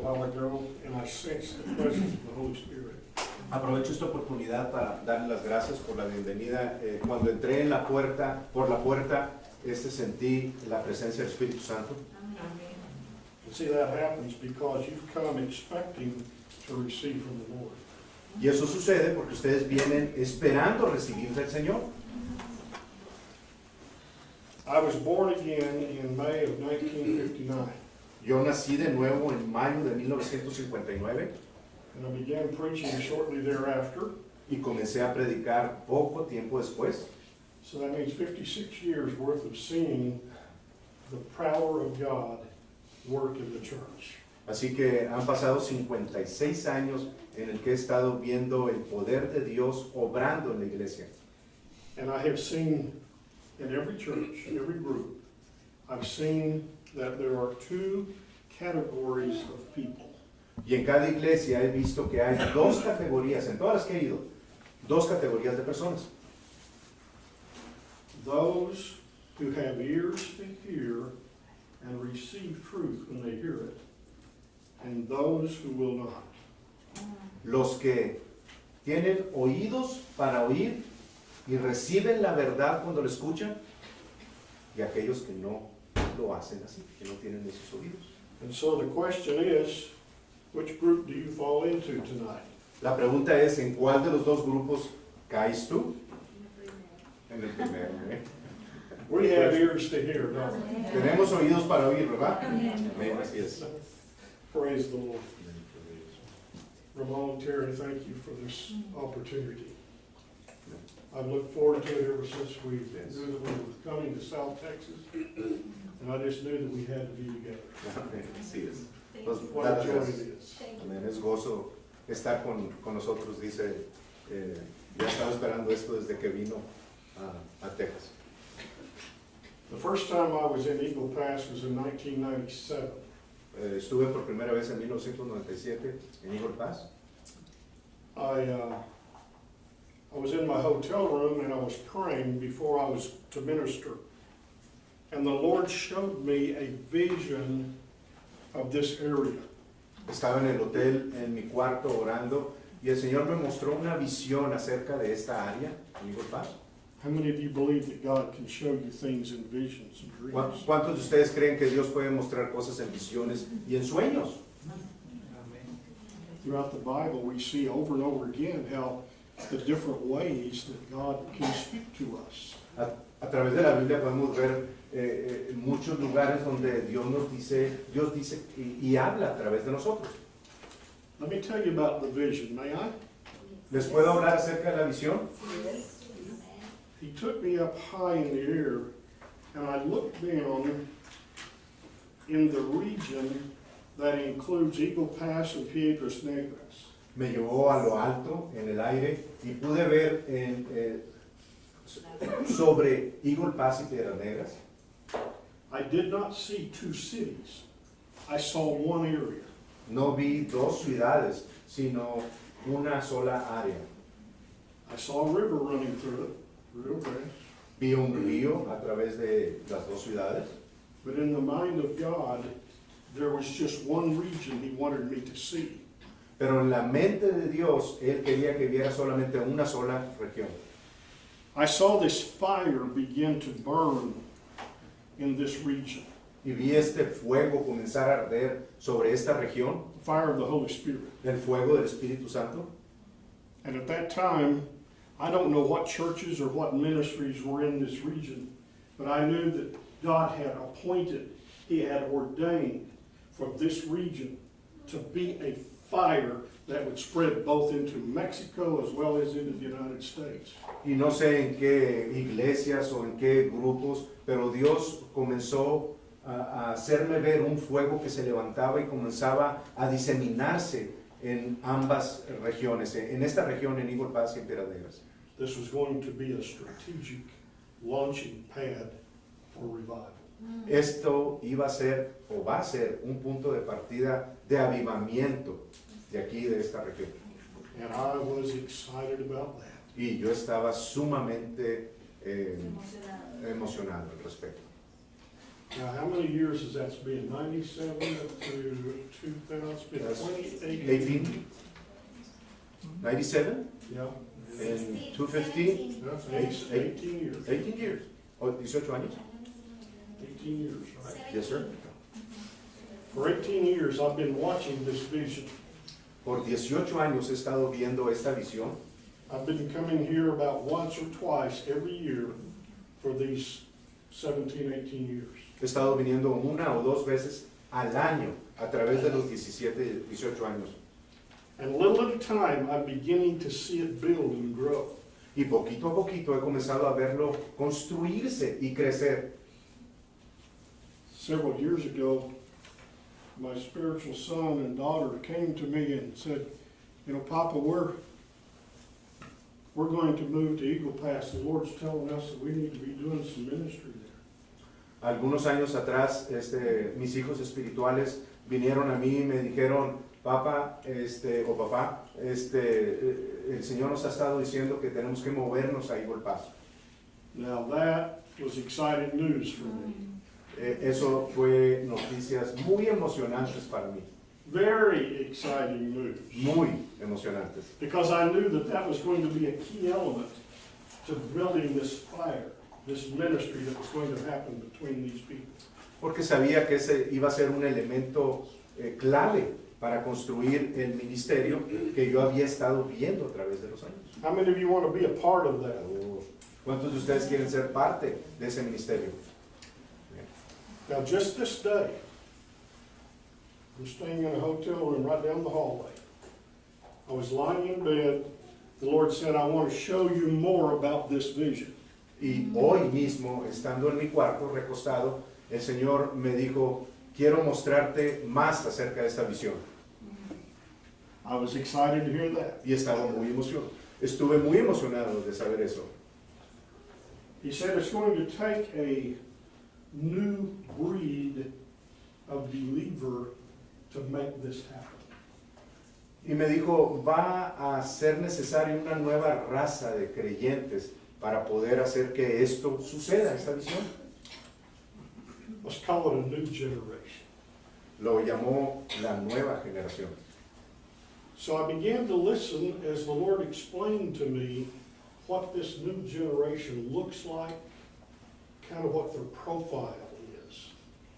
while ago, and I sensed the presence of the Holy Spirit. Aprovecho esta oportunidad para darle las gracias por la bienvenida. Cuando entré en la puerta, por la puerta, sentí la presencia del Espíritu Santo. And see, that happens because you've come expecting to receive from the Lord. Y eso sucede porque ustedes vienen esperando recibir del Señor. I was born again in May of 1959, Yo nací de nuevo en mayo de 1959 and I began preaching shortly thereafter. y comencé a predicar poco tiempo después. So that means 56 years worth of seeing the power of God work in the church. Así que han pasado 56 años en el que he estado viendo el poder de Dios obrando en la iglesia. And I have seen in every church, every group, I've seen that there are two categories of people. Y en cada iglesia he visto que hay dos categorías, en todas las que he ido, dos categorías de personas. Those who have ears to hear and receive truth when they hear it, and those who will not. Los que tienen oídos para oír y reciben la verdad cuando lo escuchan, y aquellos que no lo hacen así, que no tienen esos oídos. And so the question is, which group do you fall into tonight? La pregunta es, ¿en cuál de los dos grupos caes tú? En el primero, ¿eh? We have ears to hear, don't we? Tenemos oídos para oír, ¿verdad? Amén, así es. Praise the Lord. Ramon, Terry, thank you for this opportunity. I've looked forward to it ever since we knew that we were coming to South Texas, and I just knew that we had to be together. Amén, así es. Pues, What dar a las joy gracias. it is. Amén, es gozo estar con nosotros, dice, ya estaba esperando esto desde que vino a Texas. The first time I was in Eagle Pass was in 1997. Estuve por primera vez en 1997 en Eagle Pass. I was in my hotel room and I was praying before I was to minister. And the Lord showed me a vision of this area. Estaba en el hotel, en mi cuarto, orando, y el Señor me mostró una visión acerca de esta área, en Eagle Pass. How many of you believe that God can show you things in visions and dreams? ¿Cuántos de ustedes creen que Dios puede mostrar cosas en visiones y en sueños? Throughout the Bible, we see over and over again how the different ways that God can speak to us. A través de la Biblia podemos ver muchos lugares donde Dios dice y habla a través de nosotros. Let me tell you about the vision, may I? ¿Les puedo hablar acerca de la visión? He took me up high in the air, and I looked down in the region that includes Eagle Pass and Piedras Negras. Me llevó a lo alto, en el aire, y pude ver sobre Eagle Pass y Piedras Negras. I did not see two cities. I saw one area. No vi dos ciudades, sino una sola área. I saw a river running through it, real fast. Vi un río a través de las dos ciudades, But in the mind of God, there was just one region He wanted me to see. pero en la mente de Dios, Él quería que viera solamente una sola región. I saw this fire begin to burn in this region, Y vi este fuego comenzar a arder sobre esta región, the fire of the Holy Spirit. el fuego del Espíritu Santo. And at that time, I don't know what churches or what ministries were in this region, but I knew that God had appointed, He had ordained for this region to be a fire that would spread both into Mexico as well as into the United States. Y no sé en qué iglesias o en qué grupos, pero Dios comenzó a hacerme ver un fuego que se levantaba y comenzaba a diseminarse en ambas regiones, en esta región, en Eagle Pass y en Piedras Negras. This was going to be a strategic launching pad for revival. Esto iba a ser o va a ser un punto de partida de avivamiento de aquí, de esta región. And I was excited about that. Y yo estaba sumamente emocionado al respecto. Now, how many years has that been? 97 to 2000, it's been That's 28. 18, 97, Yeah, and 215, that's 18 years. 18 years. O 18 años. 18 years, right? Yes, sir. For 18 years, I've been watching this vision. Por 18 años he estado viendo esta visión. I've been coming here about once or twice every year for these 17, 18 years. He estado viniendo una o dos veces al año a través de los 17, 18 años. And little at a time, I'm beginning to see it build and grow. Y poquito a poquito he comenzado a verlo construirse y crecer. Several years ago, my spiritual son and daughter came to me and said, you know, Papa, we're going to move to Eagle Pass. The Lord's telling us that we need to be doing some ministry there. Algunos años atrás, mis hijos espirituales vinieron a mí y me dijeron, papá, o papá, el Señor nos ha estado diciendo que tenemos que movernos a Eagle Pass. Now that was exciting news for me. Eso fue noticias muy emocionantes para mí, Very exciting news. muy emocionantes. Because I knew that that was going to be a key element to building this fire, this ministry that was going to happen between these people. Porque sabía que ese iba a ser un elemento clave para construir el ministerio que yo había estado viendo a través de los años. How many of you want to be a part of that? ¿Cuántos de ustedes quieren ser parte de ese ministerio? Now, just this day, I'm staying in a hotel room right down the hallway. I was lying in bed. The Lord said, I want to show you more about this vision. Y hoy mismo, estando en mi cuarto recostado, el Señor me dijo, quiero mostrarte más acerca de esta visión. I was excited to hear that. Y estuve muy emocionado de saber eso. He said it's going to take a new breed of believer to make this happen. Y me dijo, va a ser necesaria una nueva raza de creyentes para poder hacer que esto suceda, esta visión. Let's call it a new generation. Lo llamó la nueva generación. So I began to listen as the Lord explained to me what this new generation looks like, kind of what their profile is.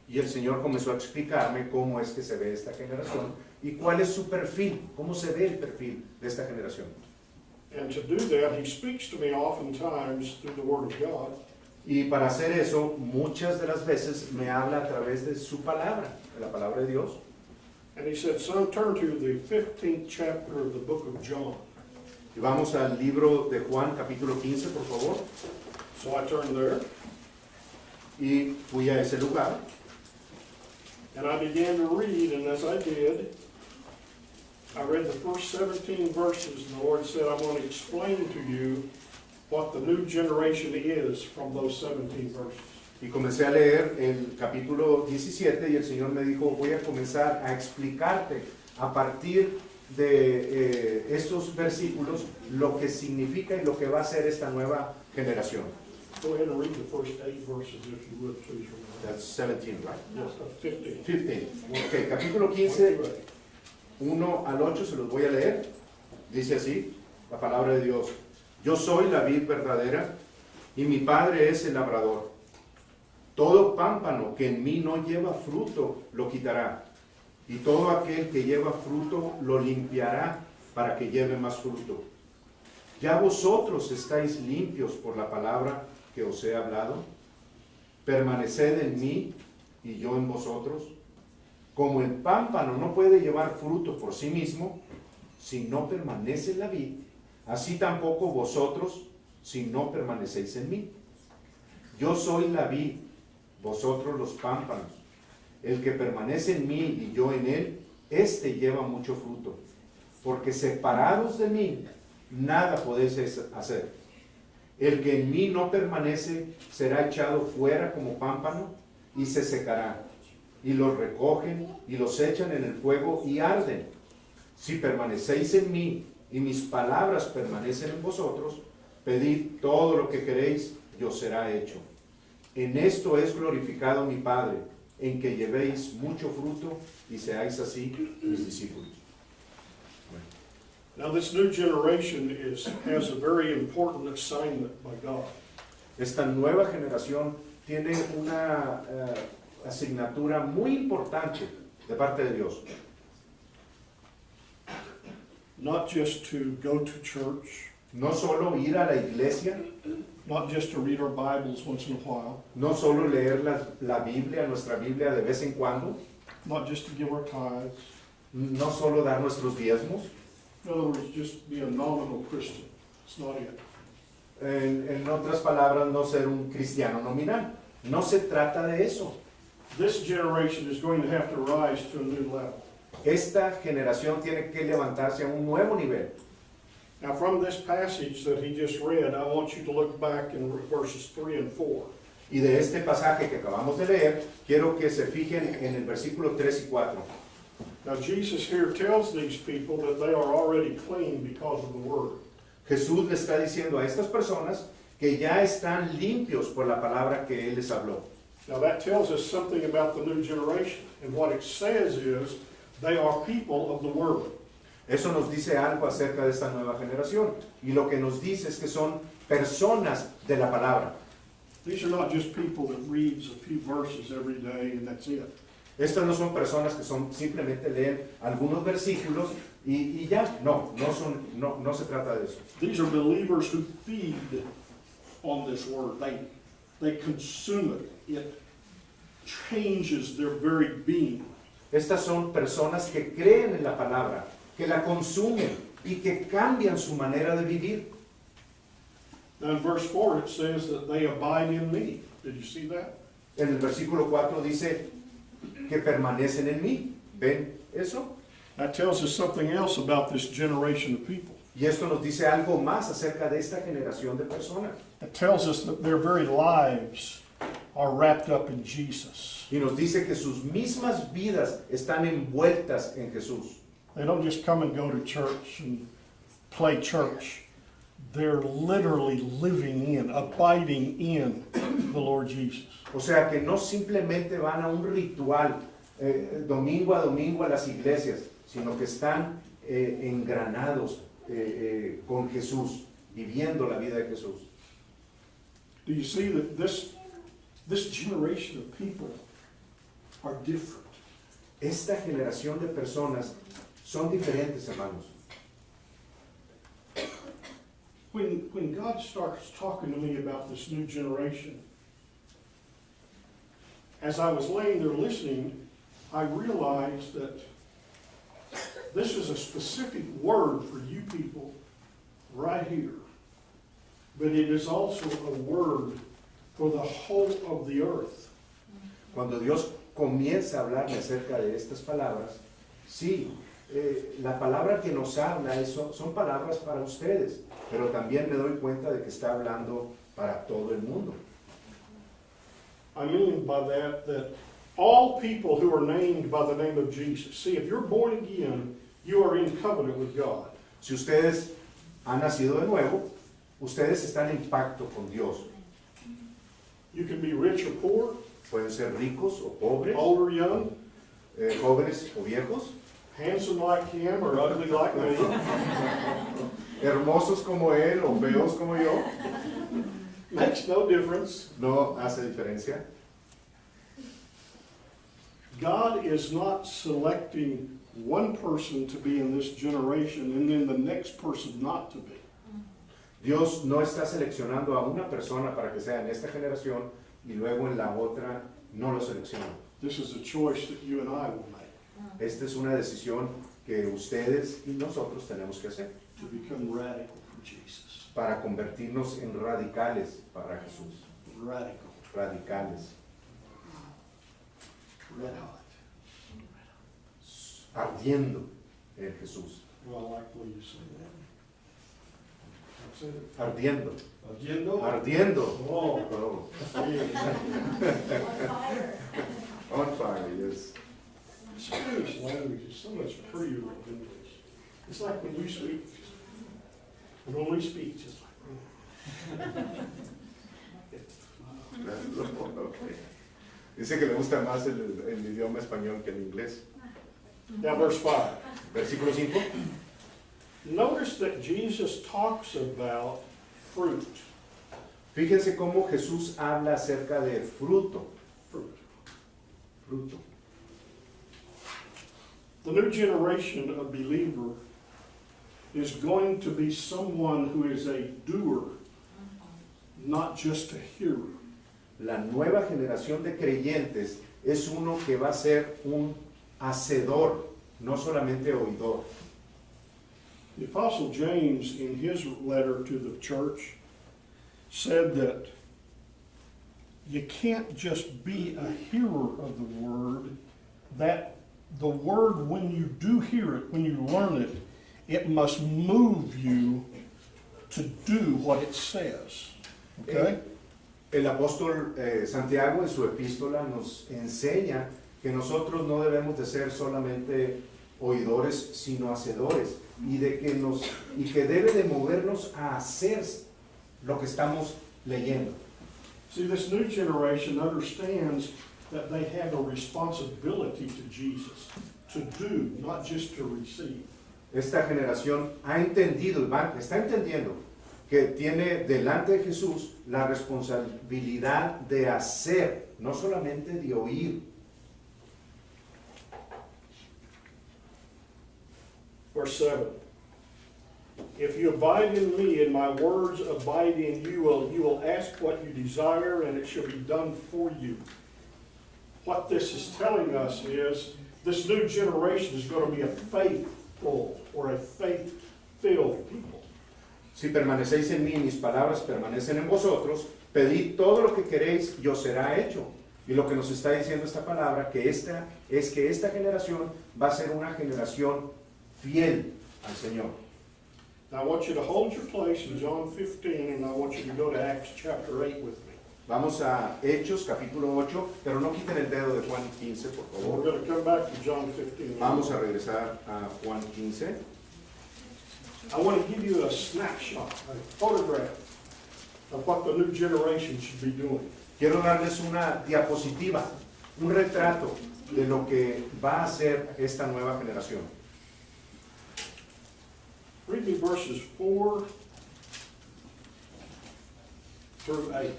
Y el Señor comenzó a explicarme cómo es que se ve esta generación y cuál es su perfil, cómo se ve el perfil de esta generación. And to do that, He speaks to me oftentimes through the Word of God. Y para hacer eso, muchas de las veces me habla a través de su palabra, de la palabra de Dios. And He said, son, turn to the 15th chapter of the book of John. Y vamos al libro de Juan, capítulo 15, por favor. So I turned there, Y fui a ese lugar. and I began to read, and as I did, I read the first 17 verses, and the Lord said, I'm going to explain to you what the new generation is from those 17 verses. Y comencé a leer el capítulo 17 y el Señor me dijo, voy a comenzar a explicarte a partir de estos versículos lo que significa y lo que va a ser esta nueva generación. Go ahead and read the first 8 verses, if you would, please. That's 17, right? Yes, 15. 15. Ok, capítulo 15, 1 al 8, se los voy a leer. Dice así, la palabra de Dios. Yo soy la vid verdadera y mi Padre es el labrador. Todo pámpano que en mí no lleva fruto lo quitará, y todo aquel que lleva fruto lo limpiará para que lleve más fruto. Ya vosotros estáis limpios por la palabra que os he hablado. Permaneced en mí y yo en vosotros. Como el pámpano no puede llevar fruto por sí mismo si no permanece en la vid, así tampoco vosotros si no permanecéis en mí. Yo soy la vid, vosotros los pámpanos. El que permanece en mí y yo en él, éste lleva mucho fruto. Porque separados de mí, nada podéis hacer. El que en mí no permanece será echado fuera como pámpano y se secará. Y los recogen y los echan en el fuego y arden. Si permanecéis en mí y mis palabras permanecen en vosotros, pedid todo lo que queréis y os será hecho. En esto es glorificado mi Padre, en que llevéis mucho fruto y seáis así mis discípulos. Now this new generation has a very important assignment by God. Esta nueva generación tiene una asignatura muy importante de parte de Dios. Not just to go to church, No solo ir a la iglesia, not just to read our Bibles once in a while, no solo leer la Biblia, nuestra Biblia de vez en cuando, not just to give our tithes. no solo dar nuestros diezmos, In other words, just be a nominal Christian. It's not it. en otras palabras, no ser un cristiano nominal. No se trata de eso. This generation is going to have to rise to a new level. Esta generación tiene que levantarse a un nuevo nivel. Now from this passage that he just read, I want you to look back in verses 3 and 4. Y de este pasaje que acabamos de leer, quiero que se fijen en el versículo 3 y 4. Now Jesus here tells these people that they are already clean because of the word. Jesús le está diciendo a estas personas que ya están limpios por la palabra que Él les habló. Now that tells us something about the new generation. And what it says is they are people of the word. Eso nos dice algo acerca de esta nueva generación. Y lo que nos dice es que son personas de la palabra. These are not just people that reads a few verses every day and that's it. Estas no son personas que simplemente leen algunos versículos y ya. No se trata de eso. These are believers who feed on this word. They consume it. It changes their very being. Estas son personas que creen en la palabra, que la consumen y que cambian su manera de vivir. Now in verse 4 it says that they abide in me. Did you see that? En el versículo 4 dice que permanecen en mí. ¿Ven eso? That tells us something else about this generation of people. Y esto nos dice algo más acerca de esta generación de personas. It tells us that their very lives are wrapped up in Jesus. Y nos dice que sus mismas vidas están envueltas en Jesús. They don't just come and go to church and play church. They're literally living in, abiding in the Lord Jesus. O sea que no simplemente van a un ritual domingo a domingo a las iglesias, sino que están engranados con Jesús, viviendo la vida de Jesús. Do you see that this generation of people are different? Esta generación de personas son diferentes, hermanos. When God starts talking to me about this new generation, as I was laying there listening, I realized that this is a specific word for you people right here. But it is also a word for the whole of the earth. Cuando Dios comienza a hablarme acerca de estas palabras, sí, la palabra que nos habla son palabras para ustedes, pero también me doy cuenta de que está hablando para todo el mundo. I mean by that all people who are named by the name of Jesus. See, if you're born again, you are in covenant with God. Si ustedes han nacido de nuevo, ustedes están en pacto con Dios. You can be rich or poor, Pueden ser ricos o pobres, old or young, jóvenes o viejos, handsome like him or ugly like me. hermosos como él o feos como yo. Makes no difference. No hace diferencia. God is not selecting one person to be in this generation and then the next person not to be. Dios no está seleccionando a una persona para que sea en esta generación y luego en la otra no lo selecciona. This is a choice that you and I will make Esta es una decisión que ustedes y nosotros tenemos que hacer to become radical for Jesus. para convertirnos en radicales para Jesús. Radical. Radicales. Red hot. Ardiendo en Jesús. Well, I like the way you say that. Say it. Ardiendo. Agenda? Ardiendo. Oh, Oh. On fire. On fire, yes. Spanish language is so much prettier than English. It's like when you speak, and when we speak, just like. Okay. Dice que le gusta más el idioma español que el inglés. Now, verse 5. Versículo 5. Notice that Jesus talks about fruit. Fíjense cómo Jesús habla acerca de fruto. Fruit. Fruto. The new generation of believer is going to be someone who is a doer, not just a hearer. La nueva generación de creyentes es uno que va a ser un hacedor, no solamente oidor. The Apostle James, in his letter to the church, said that you can't just be a hearer of the word, that the word, when you do hear it, when you learn it, it must move you to do what it says. Okay? El apóstol Santiago en su epístola nos enseña que nosotros no debemos de ser solamente oidores, sino hacedores, y que debe de movernos a hacer lo que estamos leyendo. See, this new generation understands that they have a responsibility to Jesus, to do, not just to receive. Esta generación ha entendido, está entendiendo que tiene delante de Jesús la responsabilidad de hacer, no solamente de oír. Verse 7. If you abide in me and my words abide in you, you will ask what you desire and it shall be done for you. What this is telling us is this new generation is going to be a faithful or a faith-filled people. Si permanecéis en mí y mis palabras permanecen en vosotros, pedid todo lo que queréis y os será hecho. Y lo que nos está diciendo esta palabra que esta generación va a ser una generación fiel al Señor. Now I want you to hold your place in John 15 and I want you to go to Acts chapter 8 with me. Vamos a Hechos capítulo 8, pero no quiten el dedo de Juan 15, por We're favor. going to come back to John 15. Vamos a regresar a Juan 15. I want to give you a snapshot, a photograph of what the new generation should be doing. Quiero darles una diapositiva, un retrato de lo que va a hacer esta nueva generación. Read me verses 4 through 8.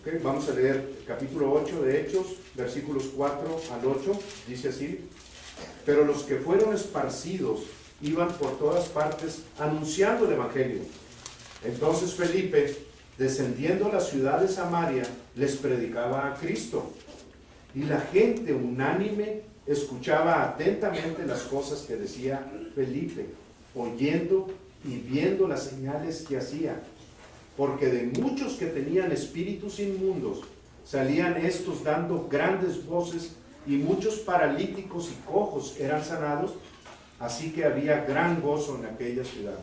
Okay, vamos a leer capítulo 8 de Hechos, versículos 4 al 8, dice así: pero los que fueron esparcidos iban por todas partes anunciando el Evangelio. Entonces Felipe, descendiendo a la ciudad de Samaria, les predicaba a Cristo. Y la gente unánime escuchaba atentamente las cosas que decía Felipe, oyendo y viendo las señales que hacía. Porque de muchos que tenían espíritus inmundos, salían estos dando grandes voces, y muchos paralíticos y cojos eran sanados, así que había gran gozo en aquella ciudad.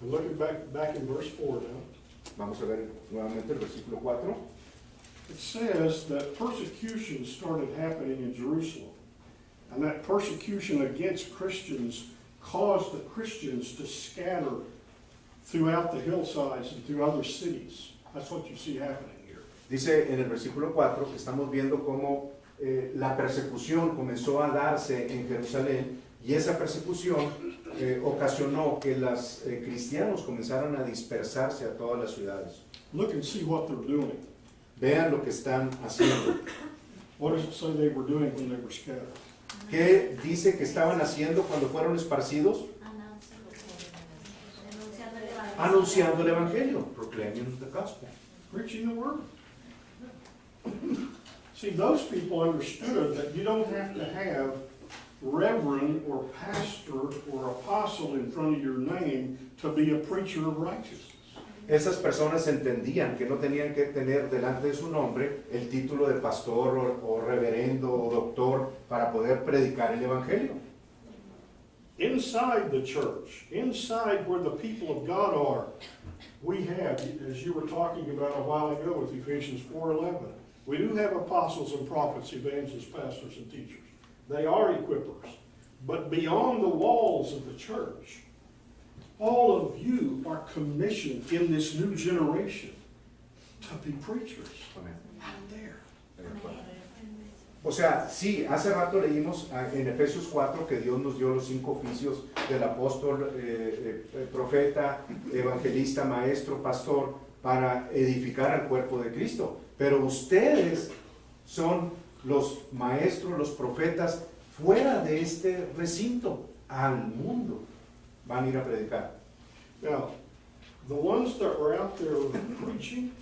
I'm looking back in verse 4 now. Vamos a ver nuevamente el versículo 4. It says that persecution started happening in Jerusalem. And that persecution against Christians caused the Christians to scatter throughout the hillsides and through other cities. That's what you see happening here. Dice en el versículo 4 que estamos viendo cómo la persecución comenzó a darse en Jerusalén, y esa persecución ocasionó que los cristianos comenzaran a dispersarse a todas las ciudades. Look and see what they're doing. Vean lo que están haciendo. What does it say they were doing when they were scattered? ¿Qué dice que estaban haciendo cuando fueron esparcidos? Anunciando el Evangelio. Proclaiming the gospel. Preaching the word. See, those people understood that you don't have to have reverend or pastor or apostle in front of your name to be a preacher of righteousness. Esas personas entendían que no tenían que tener delante de su nombre el título de pastor o reverendo o doctor para poder predicar el Evangelio. Inside the church, inside where the people of God are, we have, as you were talking about a while ago with Ephesians 4:11, we do have apostles and prophets, evangelists, pastors, and teachers. They are equippers. But beyond the walls of the church, all of you are commissioned in this new generation to be preachers Amén. out there. O sea, sí, hace rato leímos en Efesios 4 que Dios nos dio los 5 oficios del apóstol, profeta, evangelista, maestro, pastor, para edificar al cuerpo de Cristo. Pero ustedes son los maestros, los profetas, fuera de este recinto, al mundo. Van a ir a predicar. Now, the ones that were out there preaching,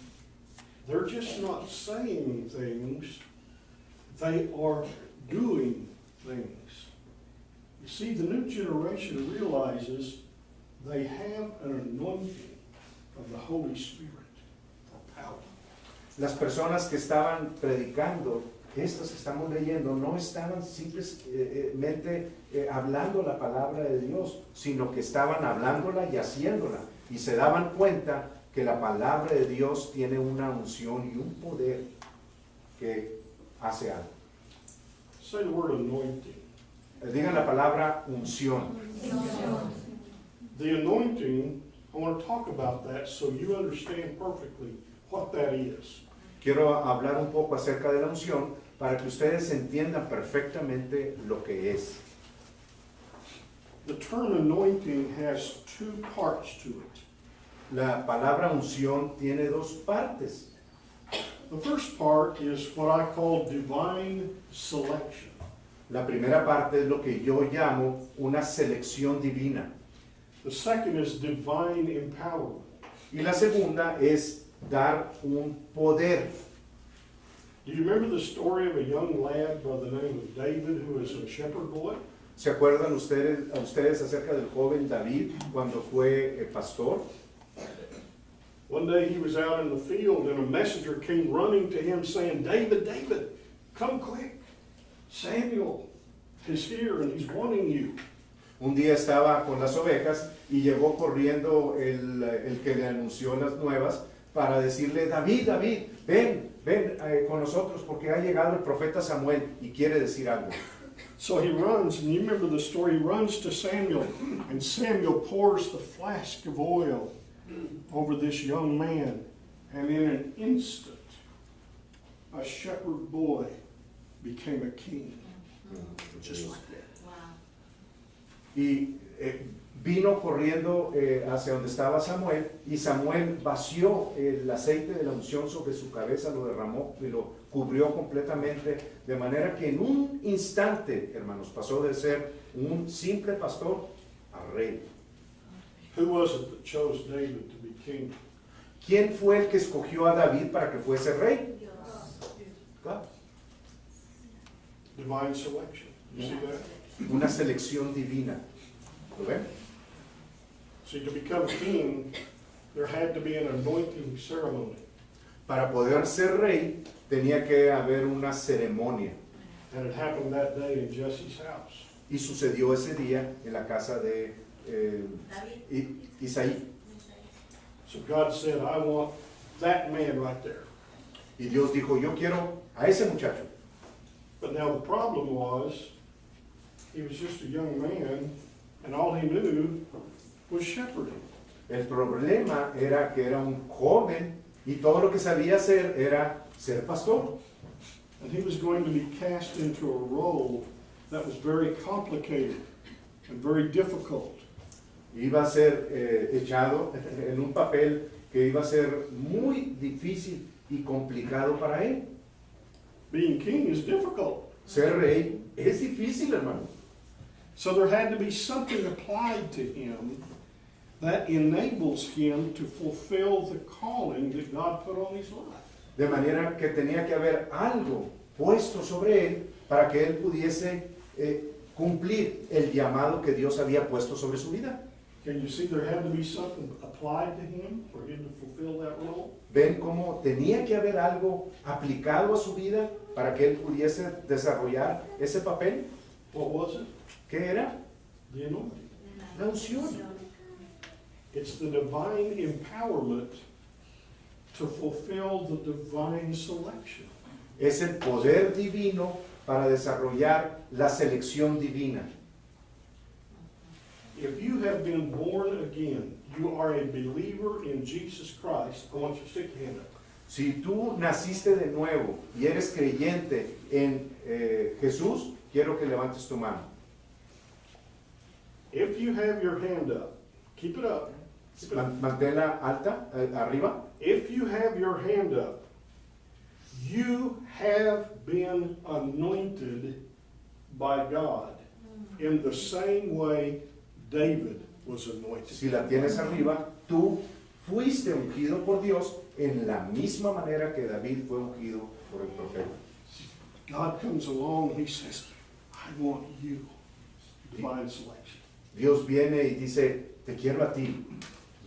they're just not saying things, they are doing things. You see, the new generation realizes they have an anointing of the Holy Spirit for power. Las personas que estaban predicando, estas que estamos leyendo, no estaban simplemente hablando la palabra de Dios, sino que estaban hablándola y haciéndola. Y se daban cuenta que la palabra de Dios tiene una unción y un poder que hace algo. Say the word anointing. Digan la palabra unción. The anointing, I want to talk about that so you understand perfectly what that is. Quiero hablar un poco acerca de la unción para que ustedes entiendan perfectamente lo que es. The term anointing has two parts to it. La palabra unción tiene dos partes. The first part is what I call divine selection. La primera parte es lo que yo llamo una selección divina. The second is divine empowerment. Y la segunda es dar un poder. Do you remember the story of a young lad by the name of David who was a shepherd boy? ¿Se acuerdan ustedes acerca del joven David cuando fue pastor? One day he was out in the field and a messenger came running to him saying, David, David, come quick. Samuel is here and he's wanting you. Un día estaba con las ovejas y llegó corriendo el que le anunció las nuevas para decirle, David, David, ven con nosotros porque ha llegado el profeta Samuel y quiere decir algo. So he runs, and you remember the story, he runs to Samuel, and Samuel pours the flask of oil over this young man, and in an instant, a shepherd boy became a king. Just like that. Y vino corriendo hacia donde estaba Samuel, y Samuel vació el aceite de la unción sobre su cabeza, lo derramó y lo cubrió completamente, de manera que en un instante, hermanos, pasó de ser un simple pastor a rey. Who was it that chose David to be king? ¿Quién fue el que escogió a David para que fuese rey? God. Divine selection. You see that? Una selección divina. ¿Lo ven? See, to become king, there had to be an anointing ceremony. Para poder ser rey tenía que haber una ceremonia. And it happened that day in Jesse's house. Y sucedió ese día en la casa de Isaí. So God said, I want that man right there. Y Dios dijo, yo quiero a ese muchacho. But now the problem was, he was just a young man, and all he knew was shepherding. El problema era que era un joven y todo lo que sabía hacer era ser pastor. And he was going to be cast into a role that was very complicated and very difficult. Iba a ser echado en un papel que iba a ser muy difícil y complicado para él. Being king is difficult. Ser rey es difícil, hermano. So there had to be something applied to him that enables him to fulfill the calling that God put on his life. De manera que tenía que haber algo puesto sobre él para que él pudiese cumplir el llamado que Dios había puesto sobre su vida. Can you see there had to be something applied to him for him to fulfill that role? ¿Ven cómo tenía que haber algo aplicado a su vida para que él pudiese desarrollar ese papel? What was it? ¿Qué era? The anointing. La unción. It's the divine empowerment to fulfill the divine selection. Es el poder divino para desarrollar la selección divina. If you have been born again, you are a believer in Jesus Christ. I want you to stick your hand up. Si tú naciste de nuevo y eres creyente en Jesús, quiero que levantes tu mano. If you have your hand up, keep it up. Keep it up. Manténla alta, arriba. If you have your hand up, you have been anointed by God in the same way David was anointed. Si la tienes arriba, tú fuiste ungido por Dios en la misma manera que David fue ungido por el profeta. God comes along, he says, I want you. Divine selection. Dios viene y dice, te quiero a ti.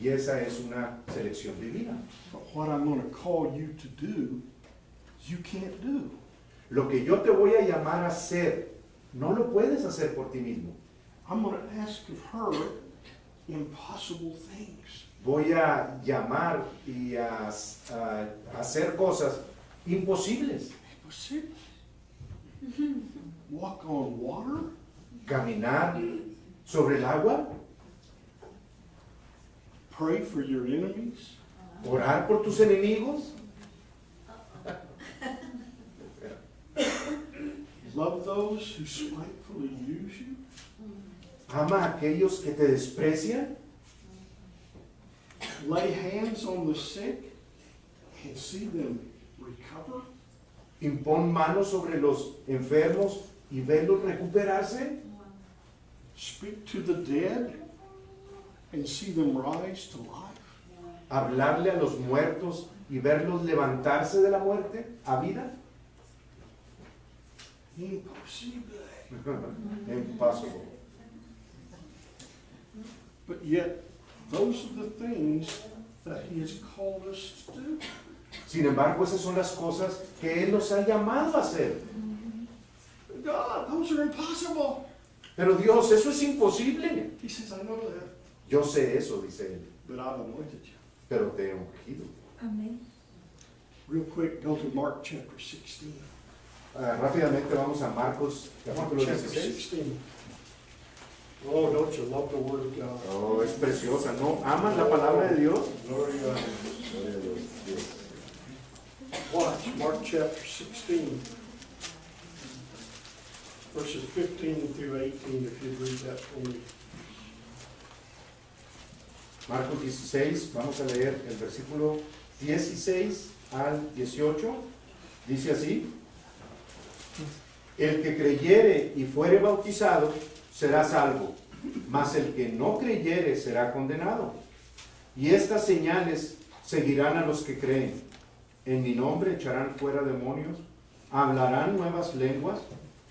Y esa es una selección divina. But what I'm going to call you to do, you can't do. Lo que yo te voy a llamar a hacer, no lo puedes hacer por ti mismo. I'm going to ask of her impossible things. Voy a llamar y a hacer cosas imposibles. Impossible. Walk on water. Caminar sobre el agua, Pray for your enemies. orar por tus enemigos, Love those who spitefully use you. ama a aquellos que te desprecian, Lay hands on the sick and see them recover. impón manos sobre los enfermos y verlos recuperarse, Speak to the dead and see them rise to life. hablarle a los muertos y verlos levantarse de la muerte a vida. Impossible. Impossible. But yet, those are the things that he has called us to do. Sin embargo, esas son las cosas que Él nos ha llamado a hacer. God, those are impossible. Pero Dios, eso es imposible. He says, I know that, Yo sé eso, dice Él, but I've anointed you. pero te he ungido. Amén. Real quick, go to Mark chapter 16. Rápidamente vamos a Marcos Mark capítulo chapter 16. 16. Oh, don't you love the word of God? Oh, es preciosa, ¿no? ¿Aman la palabra de Dios? Glory to God. Gloria a Dios, Dios. Watch, Mark chapter 16, verses 15 through 18, if you'd read that for me. Marcos 16, vamos a leer el versículo 16 al 18. Dice así: El que creyere y fuere bautizado será salvo, mas el que no creyere será condenado. Y estas señales seguirán a los que creen. En mi nombre echarán fuera demonios, hablarán nuevas lenguas,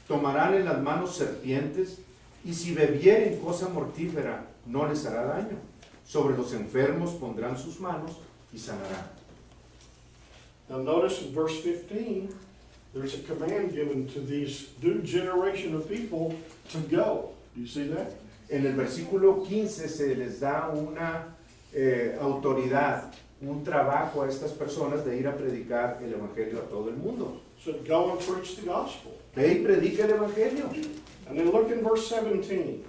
tomarán en las manos serpientes, y si bebieren cosa mortífera no les hará daño. Sobre los enfermos pondrán sus manos y sanarán. Now notice in verse 15, there's a command given to these new generation of people to go. Do you see that? En el versículo 15 se les da una autoridad, un trabajo a estas personas de ir a predicar el evangelio a todo el mundo. So go and preach the gospel. Ve y predica el evangelio. And then look in verse 17.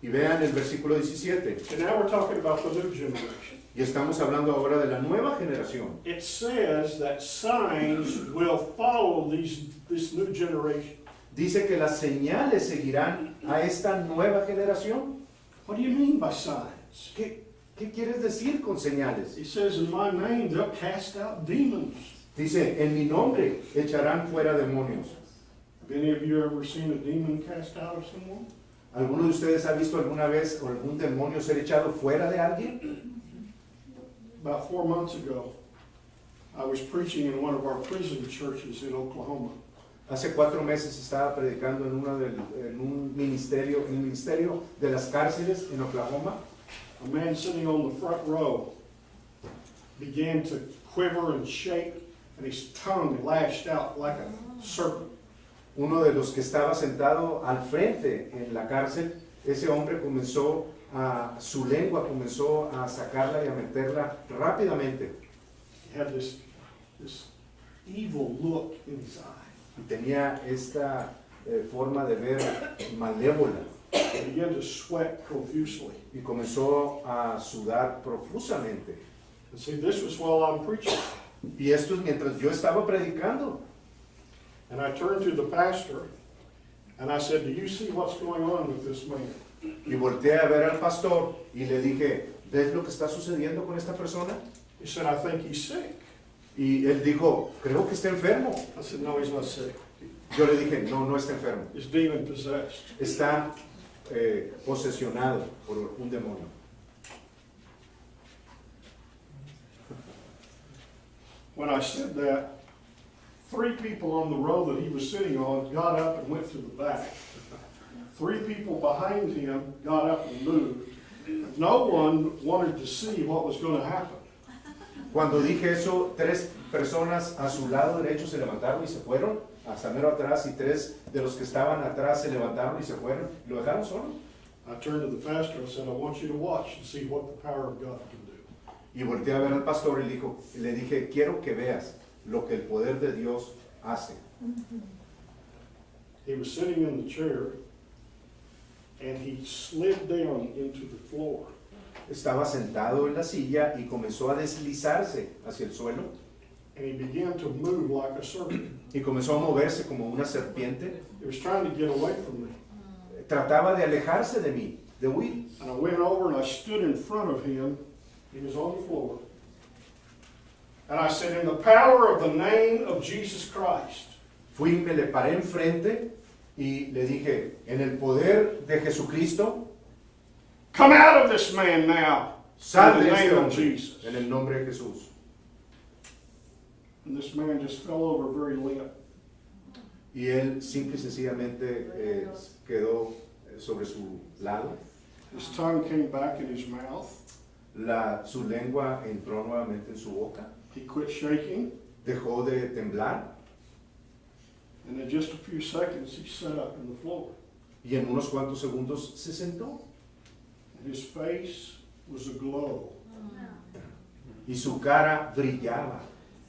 Y vean el versículo 17. And now we're talking about the new generation. Y estamos hablando ahora de la nueva generación. It says that signs will follow this new generation. Dice que las señales seguirán a esta nueva generación. What do you mean by signs? ¿Qué quieres decir con señales? He says, in my name they'll cast out demons. Dice, en mi nombre echarán fuera demonios. Have any of you ever seen a demon cast out of someone? ¿Alguno de ustedes ha visto alguna vez algún demonio ser echado fuera de alguien? About 4 months ago, I was preaching in one of our prison churches in Oklahoma. Hace 4 meses estaba predicando en un ministerio de las cárceles en Oklahoma. A man sitting on the front row began to quiver and shake, and his tongue lashed out like a serpent. Uno de los que estaba sentado al frente en la cárcel, ese hombre su lengua comenzó a sacarla y a meterla rápidamente. He had this evil look in his eye. Y tenía esta forma de ver malévola. He began to sweat profusely. Y comenzó a sudar profusamente. And see, this was while I'm preaching. Y esto es mientras yo estaba predicando. And I turned to the pastor and I said, do you see what's going on with this man? Y volteé a ver al pastor y le dije, ¿ves lo que está sucediendo con esta persona? He said, I think he's sick. Y él dijo, creo que está enfermo. I said, no, he's not sick. Yo le dije, no, no está enfermo. He's demon possessed. Está posesionado por un demonio. When I said that, 3 people on the row that he was sitting on got up and went to the back. 3 people behind him got up and moved. No one wanted to see what was going to happen. Cuando dije eso, 3 personas a su lado derecho se levantaron y se fueron, hasta mero atrás, y 3 de los que estaban atrás se levantaron y se fueron, y lo dejaron solo. I turned to the pastor and said, I want you to watch and see what the power of God can do. Y volteé a ver al pastor y le dije, quiero que veas lo que el poder de Dios hace. He was sitting in the chair and he slid down into the floor. Estaba sentado en la silla y comenzó a deslizarse hacia el suelo And he began to move like a serpent. y comenzó a moverse como una serpiente. He was trying to get away from me. Trataba de alejarse de mí, de huir. And I went over and I stood in front of him. He was on the floor. And I said, in the power of the name of Jesus Christ, Fui y me le paré enfrente y le dije, en el poder de Jesucristo, come out of this man now, sal in de the este name of hombre, Jesus. en el nombre de Jesús. And this man just fell over very limp. Y él simple y sencillamente quedó sobre su lado. His tongue came back in his mouth. Su lengua entró nuevamente en su boca. He quit shaking. Dejó de temblar And in just a few seconds, he sat up in the floor. y en unos cuantos segundos se sentó. And his face was aglow. Y su cara brillaba.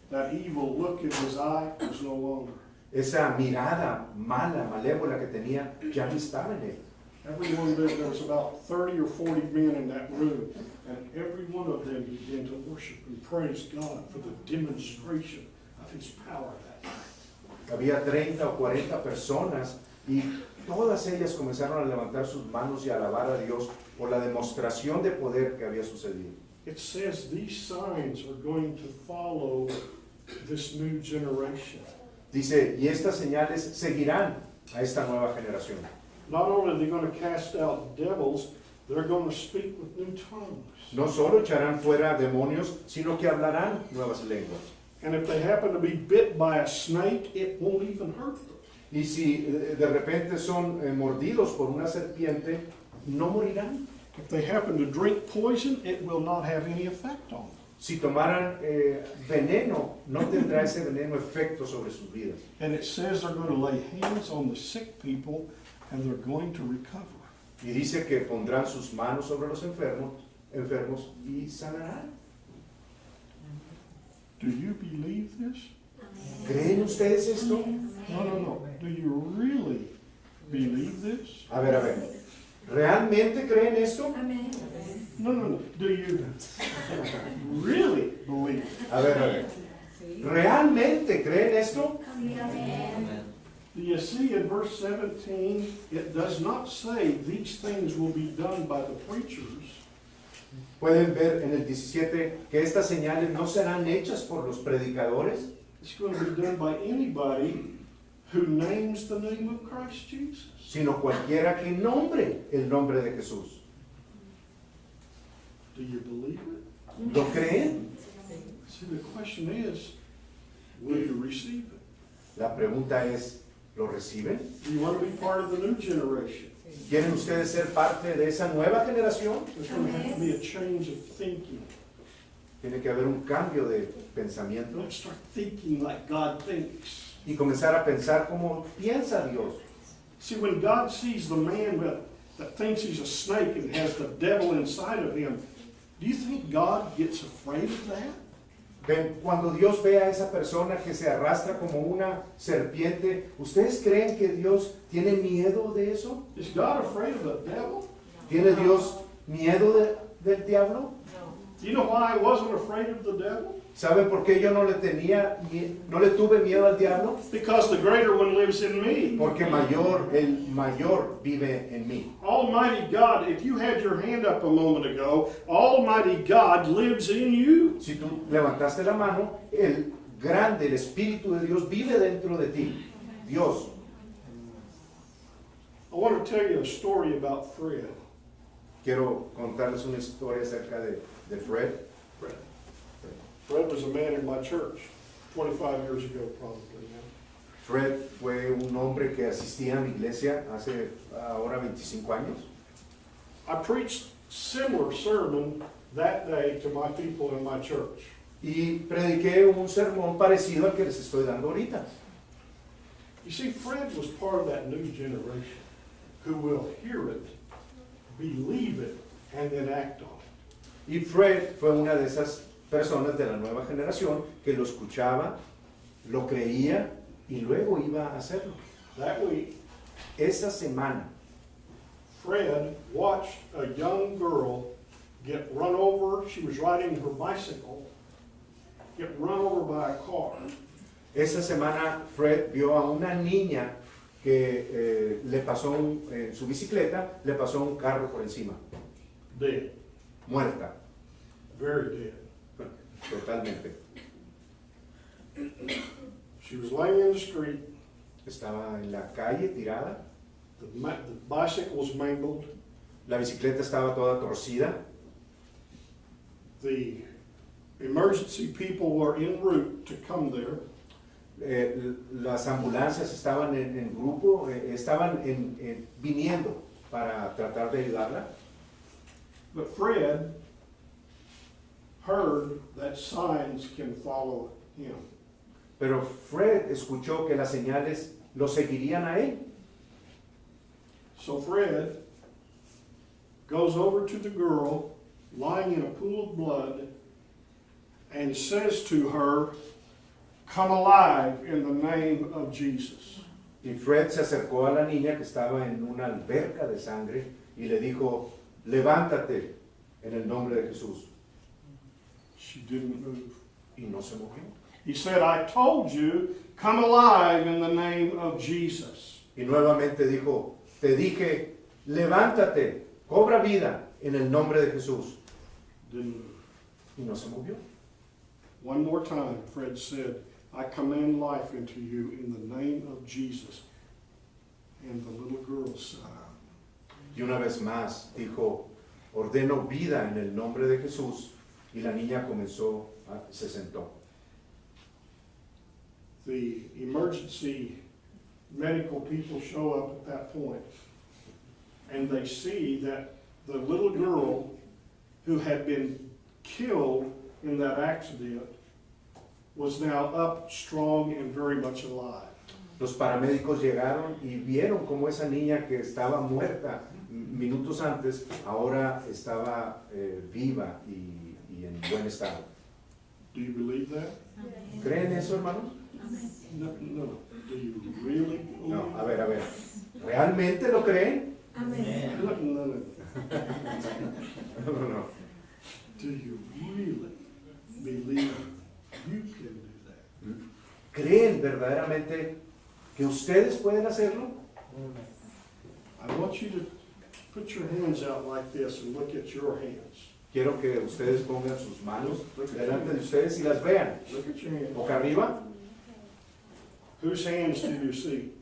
That evil look in his eye was no longer. Esa mirada mala, malévola que tenía, ya no estaba en él. Everyone there was about 30 or 40 men in that room, and every one of them began to worship and praise God for the demonstration of his power that night. Había 30 o 40 personas y todas ellas comenzaron a levantar sus manos y a alabar a Dios por la demostración de poder que había sucedido. It says these signs are going to follow this new generation. Dice, y estas señales seguirán a esta nueva generación. Not only are they going to cast out devils, they're going to speak with new tongues. No solo echarán fuera demonios, sino que hablarán nuevas lenguas. And if they happen to be bit by a snake, it won't even hurt them. Y si de repente son mordidos por una serpiente, no morirán. If they happen to drink poison, it will not have any effect on them. Si tomaran veneno, no tendrá ese veneno efecto sobre sus vidas. And it says they're going to lay hands on the sick people and they're going to recover. Y dice que pondrán sus manos sobre los enfermos y sanarán. Do you believe this? ¿Creen ustedes esto? No. Do you really believe this? A ver. ¿Realmente creen esto? No. Do you really believe it? A ver. ¿Realmente creen esto? Do you see in verse 17, it does not say these things will be done by the preachers. Pueden ver en el 17 que estas señales no serán hechas por los predicadores, It's going to be done by anybody who names the name of Christ Jesus. sino cualquiera que nombre el nombre de Jesús. Do you believe it? ¿Lo creen? See, the question is, will you receive it? La pregunta es, ¿lo reciben? Do you want to be part of the new generation? ¿Quieren ustedes ser parte de esa nueva generación? There's going to have to be a change of thinking. Tiene que haber un cambio de pensamiento Don't start thinking like God thinks. y comenzar a pensar como piensa Dios. See, when God sees the man that thinks he's a snake and has the devil inside of him, do you think God gets afraid of that? Ven, cuando Dios ve a esa persona que se arrastra como una serpiente, ¿ustedes creen que Dios tiene miedo de eso? Is God afraid of the devil? ¿Tiene Dios miedo del diablo? Do you know why I wasn't afraid of the devil? ¿Saben por qué yo no le tuve miedo al diablo? Because the greater one lives in me. Porque el mayor vive en mí. Almighty God, if you had your hand up a moment ago, Almighty God lives in you. Si tú levantaste la mano, el grande, el Espíritu de Dios vive dentro de ti. Dios. I want to tell you a story about Fred. Quiero contarles una historia acerca de Fred. Fred was a man in my church 25 years ago, probably now. Fred fue un hombre que asistía a mi iglesia hace ahora 25 años. I preached similar sermon that day to my people in my church. Y prediqué un sermón parecido al que les estoy dando ahorita. You see, Fred was part of that new generation who will hear it, believe it, and then act on it. Y Fred fue una de esas personas de la nueva generación que lo escuchaba, lo creía y luego iba a hacerlo. That week, Esa semana, Fred watched a young girl get run over. She was riding her bicycle, get run over by a car. esa semana Fred vio a una niña que le pasó en su bicicleta, le pasó un carro por encima, Dead. muerta, Very dead. totalmente. She was laying in the street. Estaba en la calle tirada, The bicycle was mangled. la bicicleta estaba toda torcida, The emergency people were en route to come there. las ambulancias estaban en grupo, estaban viniendo para tratar de ayudarla. But Fred heard that signs can follow him. Pero Fred escuchó que las señales lo seguirían a él. So Fred goes over to the girl lying in a pool of blood and says to her, "Come alive in the name of Jesus." Y Fred se acercó a la niña que estaba en una alberca de sangre y le dijo, levántate en el nombre de Jesús. She didn't move. Y no se movió. He said, "I told you, come alive in the name of Jesus." Y nuevamente dijo, te dije, levántate, cobra vida en el nombre de Jesús. Didn't move. Y no se movió. One more time, Fred said, "I command life into you in the name of Jesus." And the little girl said, Y una vez más dijo, ordeno vida en el nombre de Jesús. Y la niña se sentó. the emergency medical people show up at that point, and they see that the little girl who had been killed in that accident was now up, strong, and very much alive. Los paramédicos llegaron y vieron cómo esa niña que estaba muerta minutos antes, ahora estaba viva y en buen estado. Do you believe that? ¿Creen eso, hermanos? No, no. Do you really believe No, a ver. ¿Realmente lo creen? Amén. No, no, no. No. Do you really believe you can do that? ¿Creen verdaderamente que ustedes pueden hacerlo? I want you to put your hands out like this and look at your hands. Quiero que ustedes pongan sus manos delante de ustedes y las vean. Look at your hands. Boca arriba. Whose hands do you see?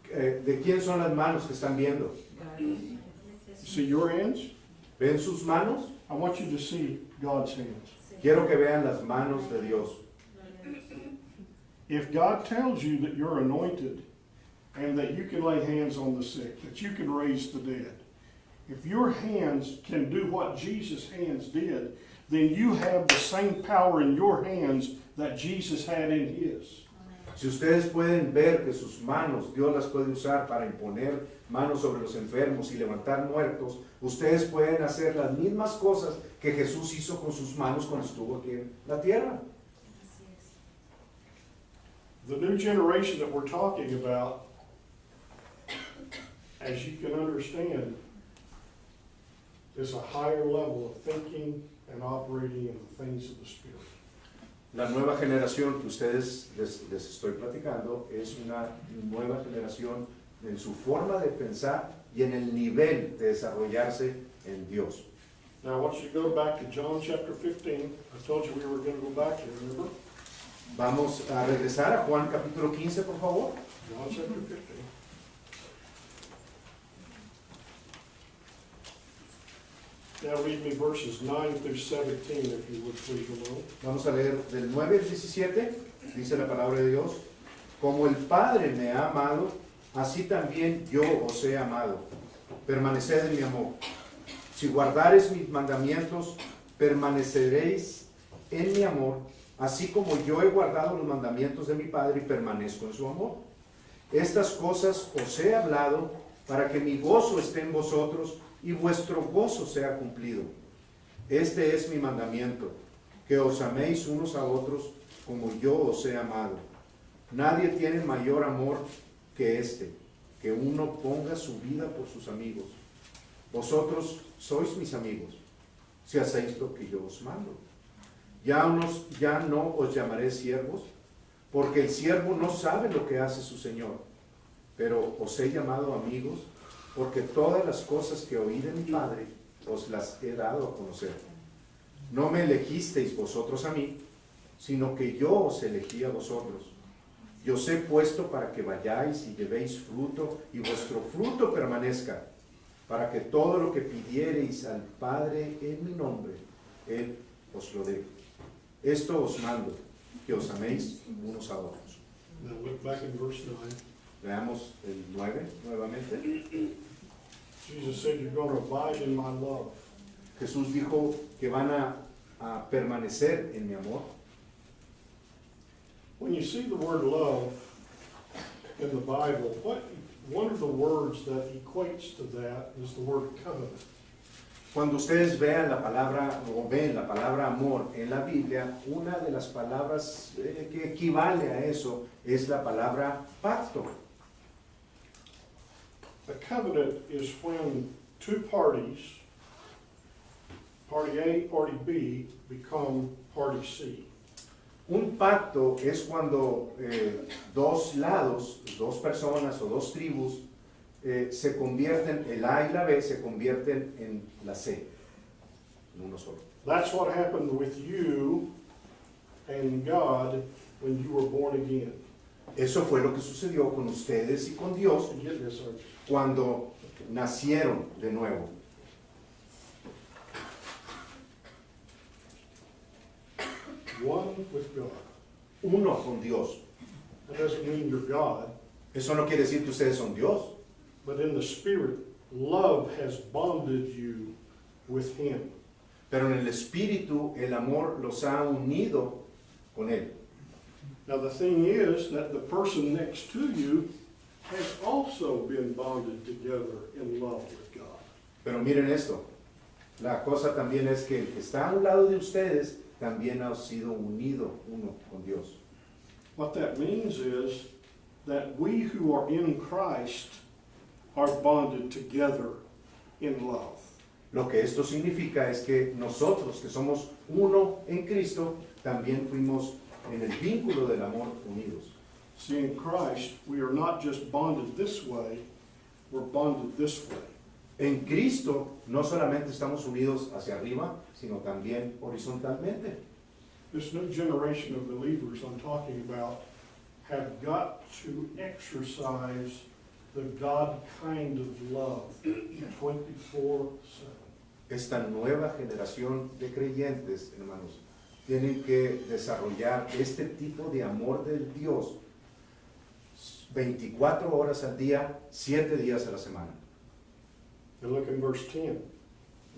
¿De quién son las manos que están viendo? You see your hands? ¿Ven sus manos? I want you to see God's hands. Quiero que vean las manos de Dios. If God tells you that you're anointed and that you can lay hands on the sick, that you can raise the dead, if your hands can do what Jesus' hands did, then you have the same power in your hands that Jesus had in his. Si ustedes pueden ver que sus manos, Dios las puede usar para imponer manos sobre los enfermos y levantar muertos, ustedes pueden hacer las mismas cosas que Jesús hizo con sus manos cuando estuvo aquí en la tierra. The new generation that we're talking about, as you can understand, is a higher level of thinking and operating in the things of the Spirit. La nueva generación que ustedes les estoy platicando es una nueva generación en su forma de pensar y en el nivel de desarrollarse en Dios. Now, I want you to go back to John chapter 15. I told you we were going to go back here, remember? Vamos a regresar a Juan capítulo 15, por favor. John chapter 15. Now read me verses 9 through 17, if you would please, Ramon. Vamos a leer del 9 al 17, dice la palabra de Dios. Como el Padre me ha amado, así también yo os he amado. Permaneced en mi amor. Si guardareis mis mandamientos, permaneceréis en mi amor, así como yo he guardado los mandamientos de mi Padre y permanezco en su amor. Estas cosas os he hablado para que mi gozo esté en vosotros y vuestro gozo sea cumplido. Este es mi mandamiento, que os améis unos a otros como yo os he amado. Nadie tiene mayor amor que este, que uno ponga su vida por sus amigos. Vosotros sois mis amigos, si hacéis lo que yo os mando. Ya no os llamaré siervos, porque el siervo no sabe lo que hace su Señor, pero os he llamado amigos, porque todas las cosas que oí de mi Padre os las he dado a conocer. No me elegisteis vosotros a mí, sino que yo os elegí a vosotros. Y os he puesto para que vayáis y llevéis fruto, y vuestro fruto permanezca, para que todo lo que pidiereis al Padre en mi nombre, Él os lo dé. Esto os mando, que os améis unos a otros. Now look back in verse 9. Veamos el 9 nuevamente. Jesus said, you're going to abide in my love. Jesús dijo que van a permanecer en mi amor. When you see the word love in the Bible, one of the words that equates to that is the word covenant. Cuando ustedes vean la palabra o ven la palabra amor en la Biblia, una de las palabras que equivale a eso es la palabra pacto. A covenant is when two parties, party A, party B, become party C. Un pacto es cuando dos lados, dos personas o dos tribus se convierten, el A y la B se convierten en la C, en uno solo. That's what happened with you and God when you were born again. Eso fue lo que sucedió con ustedes y con Dios You get this, aren't you? cuando nacieron de nuevo. One with God. Uno con Dios. That doesn't mean you're God, Eso no quiere decir que ustedes son Dios, but in the Spirit, love has bonded you with Him. pero en el Espíritu el amor los ha unido con Él. Now the thing is that the person next to you has also been bonded together in love with God. Pero miren esto, la cosa también es que el que está a un lado de ustedes también ha sido unido uno con Dios. What that means is that we who are in Christ are bonded together in love. Lo que esto significa es que nosotros que somos uno en Cristo, también fuimos en el vínculo del amor unidos. See, in Christ, we are not just bonded this way, we're bonded this way. En Cristo no solamente estamos unidos hacia arriba, sino también horizontalmente. This new generation of believers I'm talking about have got to exercise the God kind of love 24/7. Esta nueva generación de creyentes, hermanos, tienen que desarrollar este tipo de amor del Dios 24 horas al día, 7 días a la semana. And look in verse 10.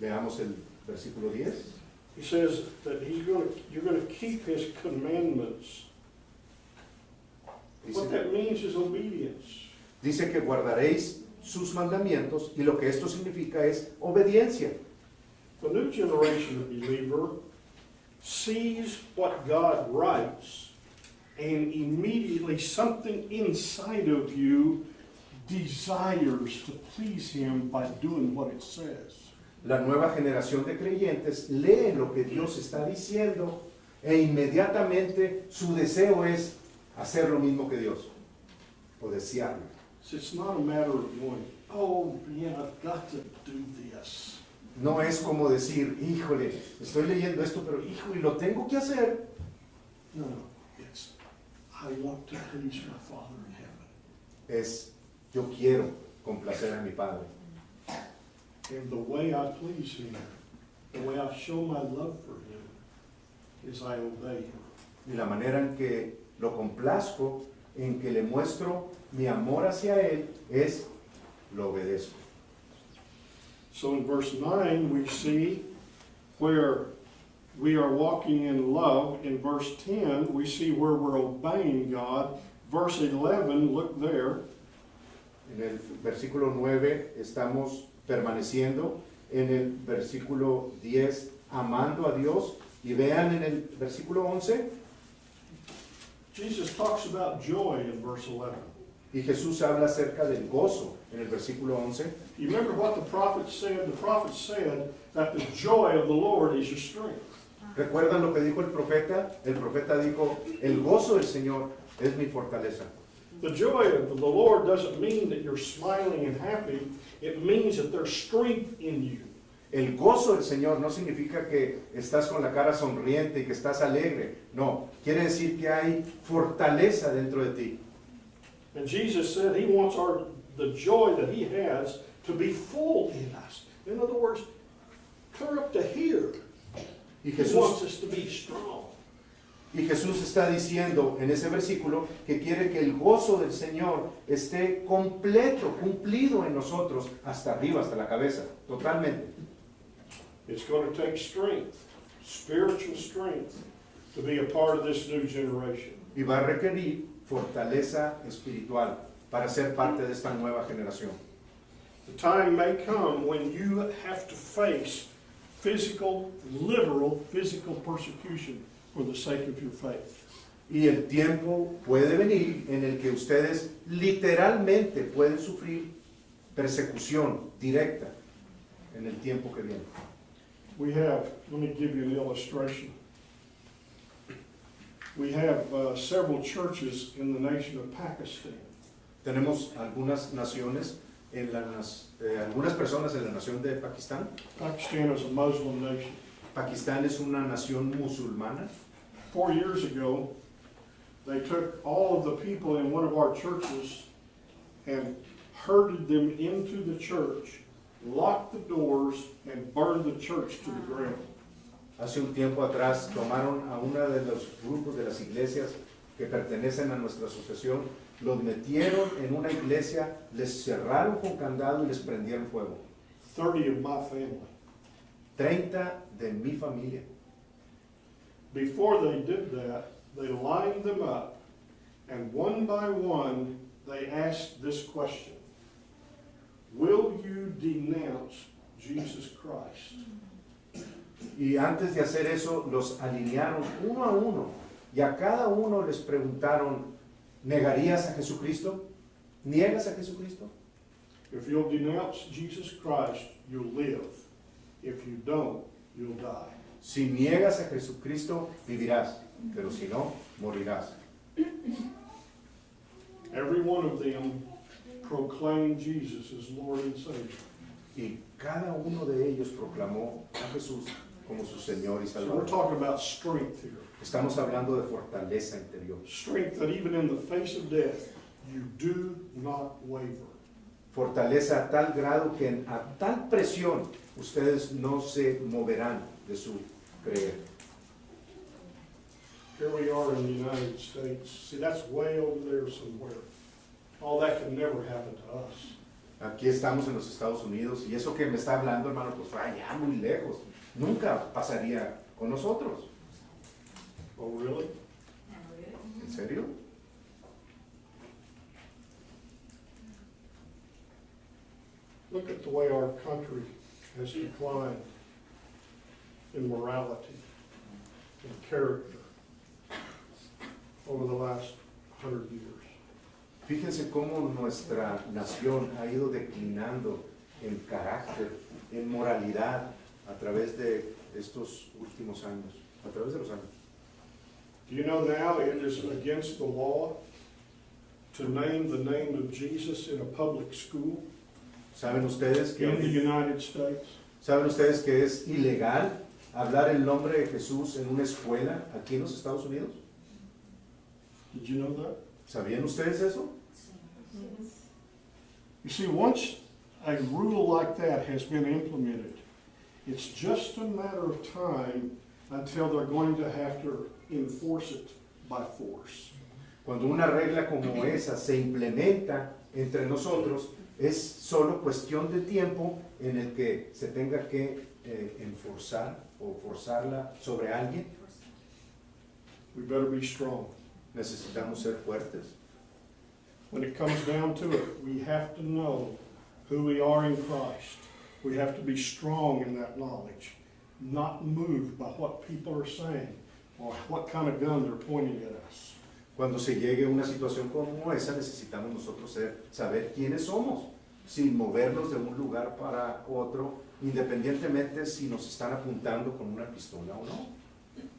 Leamos el versículo 10. He says that you're going to keep His commandments. What that means is obedience. Dice que guardaréis sus mandamientos y lo que esto significa es obediencia. The new generation of believer sees what God writes, and immediately something inside of you desires to please Him by doing what it says. La nueva generación de creyentes lee lo que Dios está diciendo e inmediatamente su deseo es hacer lo mismo que Dios, o desearlo. So it's not a matter of going, oh, man, I've got to do this. No es como decir, híjole, estoy leyendo esto, pero híjole, lo tengo que hacer. No, it's, I want to please my Father in heaven. Es, yo quiero complacer a mi Padre. And the way I please Him, the way I show my love for Him, is I obey Him. Y la manera en que lo complazco, en que le muestro mi amor hacia Él, es lo obedezco. So in verse 9 we see where we are walking in love. In verse 10 we see where we're obeying God. Verse 11, look there. En el versículo 9 estamos permaneciendo. En el versículo 10, amando a Dios. Y vean en el versículo 11. Jesus talks about joy in verse 11. Y Jesús habla acerca del gozo en el versículo 11. You remember what the prophet said? The prophet said that the joy of the Lord is your strength. ¿Recuerdan lo que dijo el profeta? El profeta dijo, el gozo del Señor es mi fortaleza. The joy of the Lord doesn't mean that you're smiling and happy. It means that there's strength in you. El gozo del Señor no significa que estás con la cara sonriente y que estás alegre. No, quiere decir que hay fortaleza dentro de ti. And Jesus said He wants the joy that He has to be full in us. In other words, clear up to here. Y He wants Jesús, us to be strong. y Jesús está diciendo en ese versículo que quiere que el gozo del Señor esté completo, cumplido en nosotros, hasta arriba, hasta la cabeza, totalmente. It's going to take strength, spiritual strength, to be a part of this new generation. Y va a requerir fortaleza espiritual para ser parte de esta nueva generación. The time may come when you have to face literal physical persecution for the sake of your faith. Y el tiempo puede venir en el que ustedes literalmente pueden sufrir persecución directa en el tiempo que viene. Let me give you an illustration. We have several churches in the nation of Pakistan. Tenemos algunas naciones, algunas personas en la nación de Pakistán. Pakistan is a Muslim nation. Pakistán es una nación musulmana. 4 years ago, they took all of the people in one of our churches and herded them into the church, locked the doors, and burned the church to the ground. Hace un tiempo atrás tomaron a uno de los grupos de las iglesias que pertenecen a nuestra asociación, los metieron en una iglesia, les cerraron con candado y les prendieron fuego. 30 of my family. 30 de mi familia. Before they did that, they lined them up, and one by one, they asked this question: will you denounce Jesus Christ? Y antes de hacer eso, los alinearon uno a uno, y a cada uno les preguntaron, ¿negarías a Jesucristo? ¿Niegas a Jesucristo? If you'll denounce Jesus Christ, you'll live. If you don't, you'll die. Si niegas a Jesucristo, vivirás, pero si no, morirás. Every one of them proclaimed Jesus as Lord and Savior. Y cada uno de ellos proclamó a Jesús como su Señor y So we're Salvador. talking about strength here. Estamos hablando de fortaleza interior. Strength that even in the face of death, you do not waver. Fortaleza a tal grado que a tal presión ustedes no se moverán de su creer. Here we are in the United States. See, that's way over there somewhere. All that can never happen to us. Aquí estamos en los Estados Unidos y eso que me está hablando, hermano, pues fue allá muy lejos. Nunca pasaría con nosotros. Oh, really? ¿En serio? Look at the way our country has declined in morality and character over the last 100 years. Fíjense cómo nuestra nación ha ido declinando en carácter, en moralidad, a través de estos últimos años, a través de los años. Do you know now it is against the law to name the name of Jesus in a public school ¿Saben ustedes in the que, United States? ¿saben ustedes que es ilegal hablar el nombre de Jesús en una escuela aquí en los Estados Unidos? Did you know that? ¿Sabían ustedes eso? You see, once a rule like that has been implemented, it's just a matter of time until they're going to have to enforce it by force. Cuando una regla como esa se implementa entre nosotros, es solo cuestión de tiempo en el que se tenga que enforzar o forzarla sobre alguien. We better be strong. Necesitamos ser fuertes. When it comes down to it, we have to know who we are in Christ. We have to be strong in that knowledge, not moved by what people are saying or what kind of gun they're pointing at us. Cuando se llegue a una situación como esa, necesitamos nosotros saber quiénes somos, sin movernos de un lugar para otro, independientemente si nos están apuntando con una pistola o no.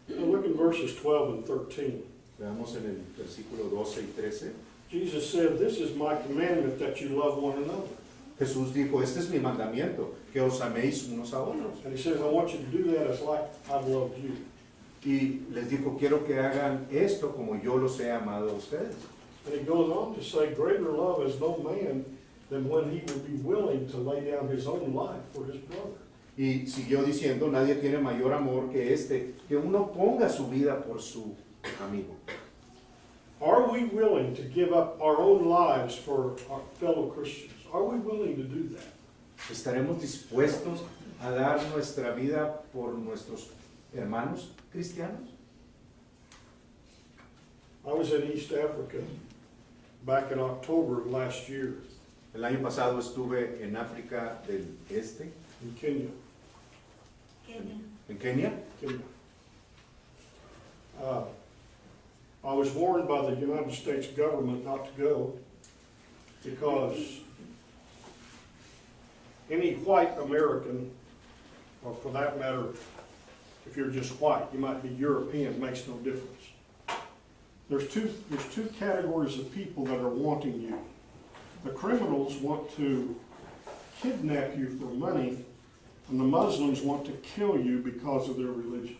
Now look in verses 12 and 13. Veamos en el versículo 12 y 13. Jesus said, "This is my commandment, that you love one another." Jesús dijo, este es mi mandamiento, que os améis unos a otros. And he says, "I want you to do that as like I've loved you." Y les dijo, quiero que hagan esto como yo los he amado a ustedes. And he goes on to say, "Greater love is no man than when he would be willing to lay down his own life for his brother." Y siguió diciendo, nadie tiene mayor amor que este, que uno ponga su vida por su amigo. Are we willing to give up our own lives for our fellow Christians? Are we willing to do that? ¿Estaremos dispuestos a dar nuestra vida por nuestros hermanos cristianos? I was in East Africa back in October of last year El año pasado estuve en África del Este, in Kenya. en Kenia. I was warned by the United States government not to go because any white American, or for that matter, if you're just white, you might be European, makes no difference. There's two categories of people that are wanting you. The criminals want to kidnap you for money, and the Muslims want to kill you because of their religion.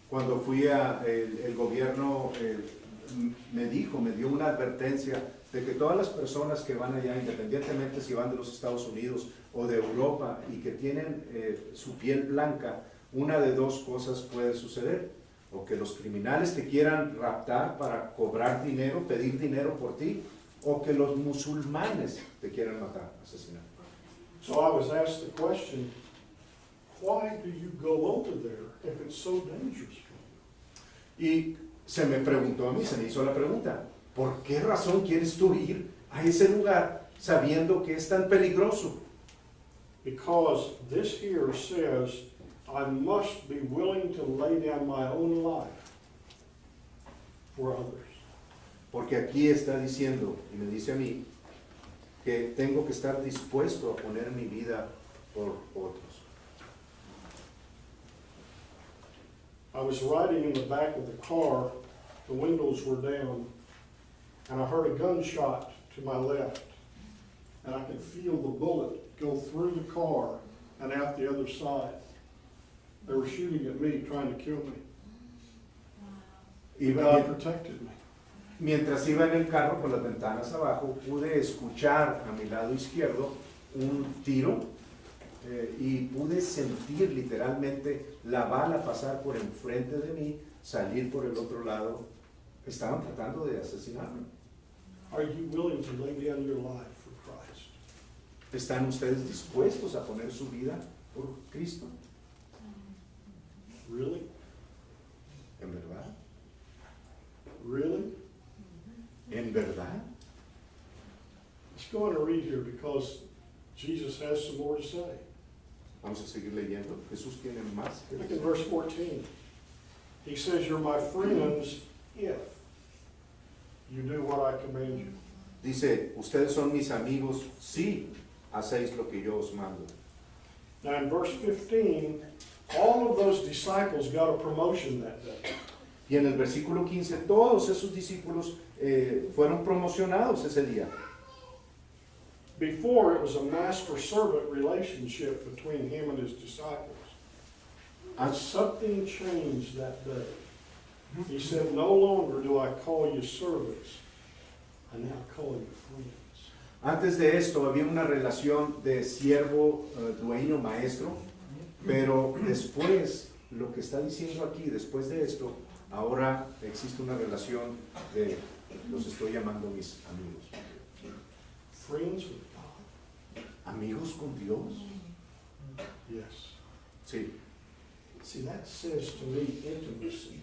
Cuando fui el gobierno me dio una advertencia de que todas las personas que van allá, independientemente si van de los Estados Unidos o de Europa y que tienen su piel blanca, una de dos cosas puede suceder. O que los criminales te quieran raptar para cobrar dinero, pedir dinero por ti, o que los musulmanes te quieran matar, asesinar. So I was asked the question, why do you go over there if it's so dangerous for you? Y se me preguntó a mí, se me hizo la pregunta, ¿por qué razón quieres tú ir a ese lugar sabiendo que es tan peligroso? Because this here says, I must be willing to lay down my own life for others. Porque aquí está diciendo, y me dice a mí, que tengo que estar dispuesto a poner mi vida por otros. I was riding in the back of the car, the windows were down, and I heard a gunshot to my left, and I could feel the bullet go through the car and out the other side. They were shooting at me, trying to kill me. God protected me. Mientras iba en el carro con las ventanas abajo, pude escuchar a mi lado izquierdo un tiro y pude sentir literalmente la bala pasar por enfrente de mí, salir por el otro lado. Estaban tratando de asesinarme. Are you willing to lay down your life for Christ? ¿Están ustedes dispuestos a poner su vida por Cristo? Really? ¿En verdad? Really? ¿En verdad? Let's go on and read here because Jesus has some more to say. Vamos a seguir leyendo. Jesús tiene más que Look at decir. verse 14. He says, "You're my friends if you do what I command you." Dice, ustedes son mis amigos si hacéis lo que yo os mando. Now in verse 15, all of those disciples got a promotion that day. Y en el versículo 15, todos esos discípulos fueron promocionados ese día. Before, it was a master-servant relationship between him and his disciples. And something changed that day. He said, no longer do I call you servants, I now call you friends. Antes de esto había una relación de siervo, dueño, maestro, pero después, lo que está diciendo aquí, después de esto, ahora existe una relación de, los estoy llamando mis amigos. Friends with God? ¿Amigos con Dios? Yes. Sí. See, that says to me intimacy.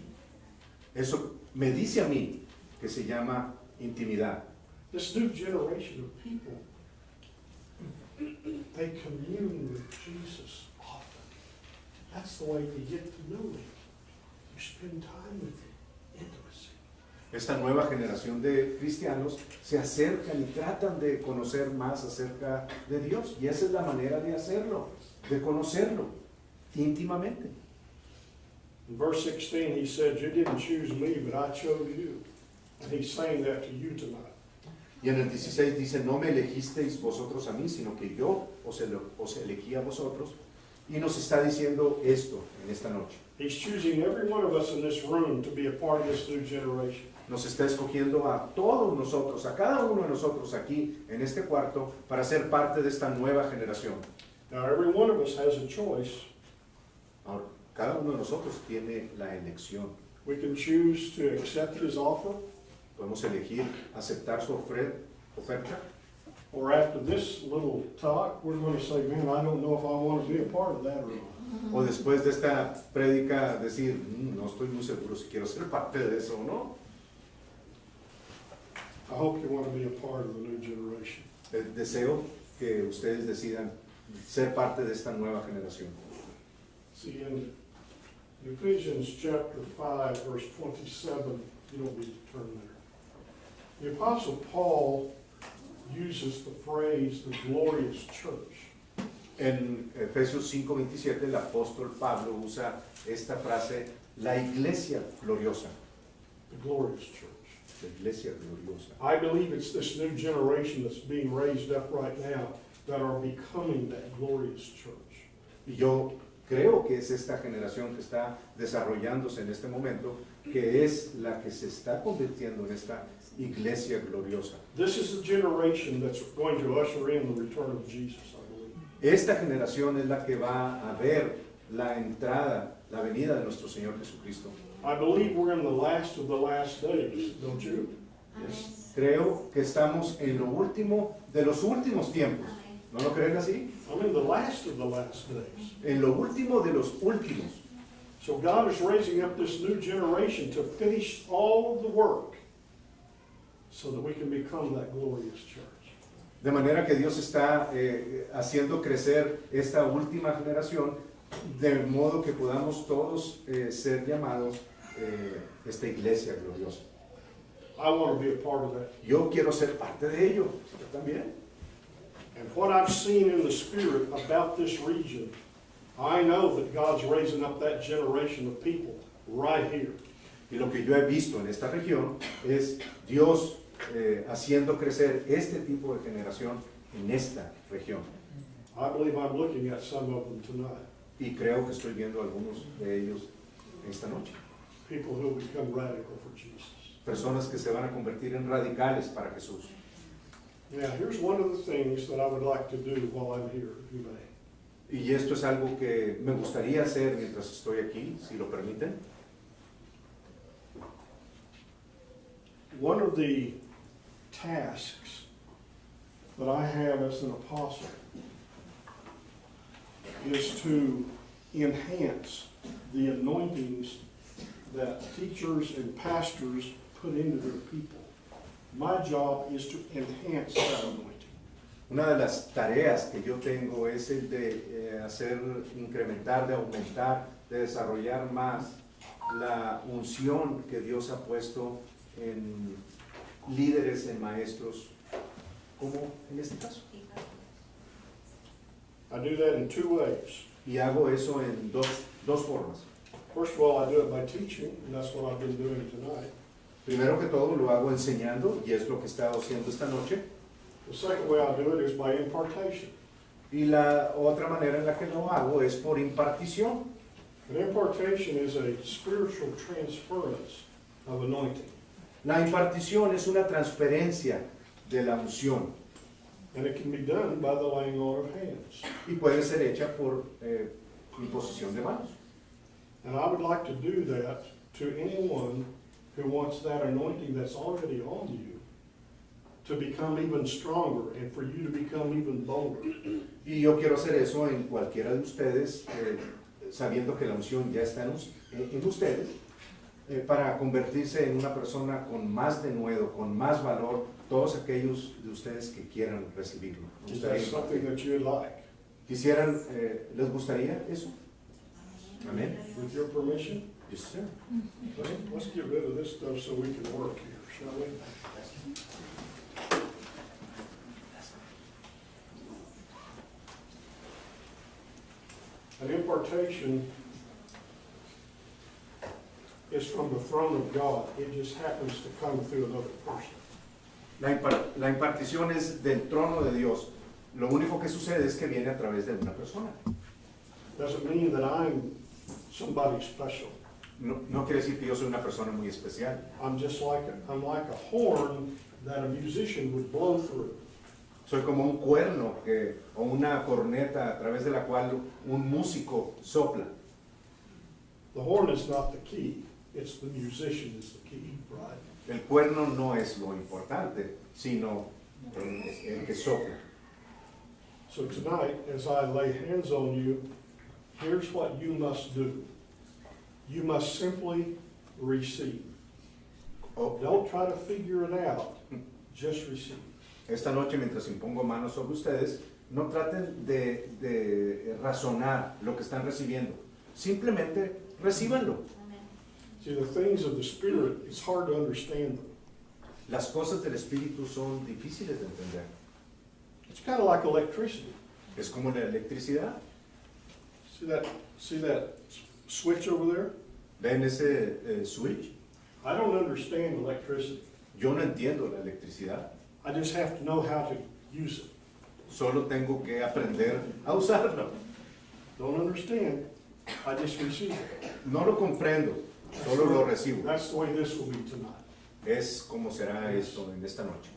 Eso me dice a mí que se llama intimidad. This new generation of people, they commune with Jesus often. That's the way you get to know him. You spend time with him. Intimacy. Esta nueva generación de cristianos se acercan y tratan de conocer más acerca de Dios. Y esa es la manera de hacerlo, de conocerlo íntimamente. In verse 16, he said, you didn't choose me, but I chose you. And he's saying that to you tonight. Y en el 16 dice, no me elegisteis vosotros a mí, sino que yo os elegí a vosotros. Y nos está diciendo esto en esta noche. He's choosing every one of us in this room to be a part of this new generation. Nos está escogiendo a todos nosotros, a cada uno de nosotros aquí en este cuarto, para ser parte de esta nueva generación. Now, every one of us has a choice. Ahora, cada uno de nosotros tiene la elección. We can choose to accept his offer, Podemos elegir aceptar su oferta, or after this little talk, we're going to say, man, I don't know if I want to be a part of that or not. o después de esta prédica decir, no estoy muy seguro si quiero ser parte de eso o no. I hope you want to be a part of the new generation. Deseo que ustedes decidan ser parte de esta nueva generación. See, in Ephesians chapter 5, verse 27, you don't need to turn there. The Apostle Paul uses the phrase, the glorious church. En Efesios 5:27 el apóstol Pablo usa esta frase, la iglesia gloriosa. The glorious church. La iglesia gloriosa. I believe it's this new generation that's being raised up right now that are becoming that glorious church. Y yo creo que es esta generación que está desarrollándose en este momento, que es la que se está convirtiendo en esta iglesia gloriosa. This is the generation that's going to usher in the return of Jesus, I believe. Esta generación es la que va a ver la entrada, la venida de nuestro Señor Jesucristo. I believe we're in the last of the last days, don't you? Yes. Creo que estamos en lo último de los últimos tiempos. ¿No lo creen así? I'm in the last of the last days. En lo último de los últimos. So God is raising up this new generation to finish all of the work so that we can become that glorious church. De manera que Dios está haciendo crecer esta última generación, de modo que podamos todos ser llamados esta iglesia gloriosa. I want to be a part of that. Yo quiero ser parte de ello, yo también. And what I've seen in the Spirit about this region, I know that God's raising up that generation of people right here. Y lo que yo he visto en esta región es Dios haciendo crecer este tipo de generación en esta región. I believe I'm looking at some of them tonight. Y creo que estoy viendo algunos de ellos esta noche. People who become radical for Jesus. Personas que se van a convertir en radicales para Jesús. Now, here's one of the things that I would like to do while I'm here, if you may. Y esto es algo que me gustaría hacer mientras estoy aquí, si lo permiten. One of the tasks that I have as an apostle is to enhance the anointings that teachers and pastors put into their people. My job is to enhance that anointing. Una de las tareas que yo tengo es el de hacer incrementar, de aumentar, de desarrollar más la unción que Dios ha puesto en líderes, en maestros, como en este caso. I do that in two ways. Y hago eso en dos formas. First of all, I do it by teaching, and that's what I've been doing tonight. Primero que todo lo hago enseñando y es lo que he estado haciendo esta noche. The second way I do it is by impartation. Y la otra manera en la que lo hago es por impartición. An impartation is a spiritual transference of anointing, La impartición es una transferencia de la unción and it can be done by the laying on of hands. y puede ser hecha por imposición de manos. And I would like to do that to anyone who wants that anointing that's already on you to become even stronger and for you to become even bolder. Y yo quiero hacer eso en cualquiera de ustedes, sabiendo que la unción ya está en ustedes, para convertirse en una persona con más denuedo, con más valor, todos aquellos de ustedes que quieran recibirlo. Is that something that you'd like? ¿Quisieran, les gustaría eso? Amén. With your permission? Yes, sir. Let's get rid of this stuff so we can work here, shall we? An impartation is from the throne of God. It just happens to come through another person. La impartición es del trono de Dios. Lo único que sucede es que viene a través de una persona. Doesn't mean that I'm somebody special. No quiere decir que yo soy una persona muy especial. I'm like a horn that a musician would blow through. Soy como un cuerno o una corneta a través de la cual un músico sopla. The horn is not the key. It's the musician is the key, right? El cuerno no es lo importante, sino el que sopla. So tonight, as I lay hands on you, here's what you must do. You must simply receive. Don't try to figure it out. Just receive. Esta noche, mientras impongo manos sobre ustedes, no traten de razonar lo que están recibiendo. Simplemente recíbanlo. See, the things of the Spirit, it's hard to understand them. Las cosas del Espíritu son difíciles de entender. It's kind of like electricity. Es como la electricidad. See that switch over there? ¿Ven ese switch? I don't understand electricity. Yo no entiendo la electricidad. I just have to know how to use it. Solo tengo que aprender a usarlo. Don't understand. I just receive it. No lo comprendo, solo lo recibo. That's the way this will be tonight. Es como será esto en esta noche.